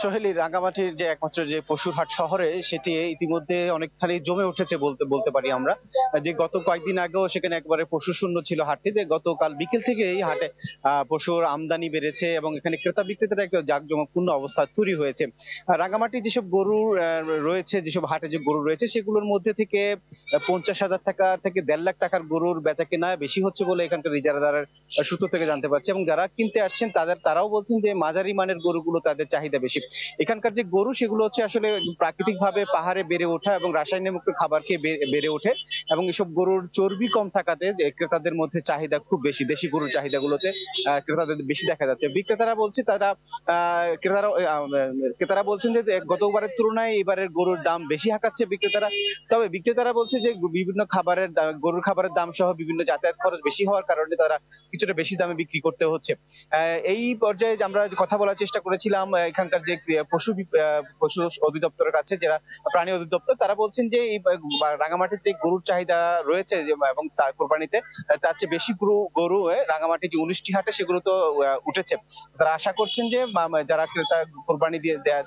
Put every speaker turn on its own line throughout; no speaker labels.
সোহেলি, রাঙামাটির যে একমাত্র যে পশুর হাট শহরে সেটি ইতিমধ্যে অনেকখানি জমে উঠেছে বলতে বলতে পারি আমরা। যে গত কয়েকদিন আগেও সেখানে একবারে পশু শূন্য ছিল হাটটি। যে গতকাল বিকেল থেকে এই হাটে পশুর আমদানি বেড়েছে এবং এখানে ক্রেতা বিক্রেতার একটা জাঁকজমকপূর্ণ অবস্থা তৈরি হয়েছে। রাঙামাটি যেসব গরু রয়েছে, যেসব হাটে যে গরু রয়েছে সেগুলোর মধ্যে থেকে 50,000 টাকা থেকে 1.5 লাখ টাকার গরুর বেচা কেনা বেশি হচ্ছে বলে এখানকার ইজারাদারের সূত্র থেকে জানতে পারছি। এবং যারা কিনতে আসছেন তারাও বলছেন যে মাঝারি মানের গরুগুলো তাদের চাহিদা বেশি। এখানকার যে গরু সেগুলো হচ্ছে আসলে প্রাকৃতিক ভাবে পাহাড়ে বেড়ে ওঠা এবং রাসায়নিক মুক্ত খাবার খেয়ে বেড়ে ওঠে। এবং এসব গরুর চর্বি কম থাকাতে ক্রেতাদের মধ্যে চাহিদা খুব বেশি। দেশি গরুর চাহিদাগুলোতে ক্রেতাদের বেশি দেখা যাচ্ছে। বিক্রেতারা বলছে তারা ক্রেতারা ক্রেতারা বলছেন যে গতবারের তুলনায় এবারের গরুর দাম বেশি হাঁকাচ্ছে বিক্রেতারা। তবে বিক্রেতারা বলছে যে বিভিন্ন গরুর খাবারের দাম সহ বিভিন্ন যাতায়াত খরচ বেশি হওয়ার কারণে তারা কিছুটা বেশি দামে বিক্রি করতে হচ্ছে। এই পর্যায়ে যে আমরা কথা বলার চেষ্টা করেছিলাম এখানকার যে পশু অধিদপ্তরের কাছে, যারা প্রাণী অধিদপ্তর, তারা বলছেন যে এই রাঙামাটির যে গরুর চাহিদা রয়েছে এবং তার কোরবানিতে তার চেয়ে বেশি গরু রাঙামাটি যে 19টি হাটে সেগুলো তো উঠেছে। তারা আশা করছেন যে যারা ক্রেতা কোরবানি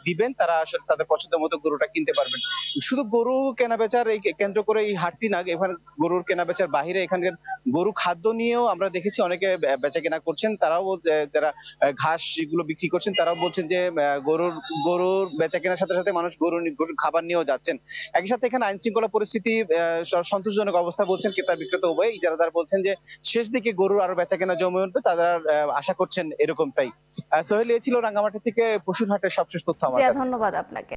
দিবেন তারা আসলে তাদের পছন্দ মতো গরুটা কিনতে পারবেন। শুধু গরু কেনা বেচার এই কেন্দ্র করে এই হাটটি না, এখানে গরুর কেনা বেচার বাহিরে এখানকার গরু খাদ্য নিয়েও আমরা দেখেছি অনেকে বেচা কেনা করছেন। যারা ঘাস এগুলো বিক্রি করছেন তারাও বলছেন যে গরুর বেচা কেনার সাথে সাথে মানুষ গরুর খাবার নিয়েও যাচ্ছেন। একই সাথে এখানে আইন শৃঙ্খলা পরিস্থিতি সন্তোষজনক অবস্থা বলছেন ক্রেতা বিক্রেতা উভয়। ইজারাদার বলছেন যে শেষ দিকে গরুর আরো বেচা কেনা জমে উঠবে, তারা আশা করছেন এরকমটাই। সোহেল, এই ছিল রাঙ্গামাটি থেকে পশুর হাটের সবশেষ তথ্য আমার
জিয়া,
কাছে।
ধন্যবাদ আপনাকে।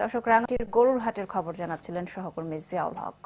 দর্শক, রাঙামাটির গরুর হাটের খবর জানাচ্ছিলেন সহকর্মী জিয়াউল হক।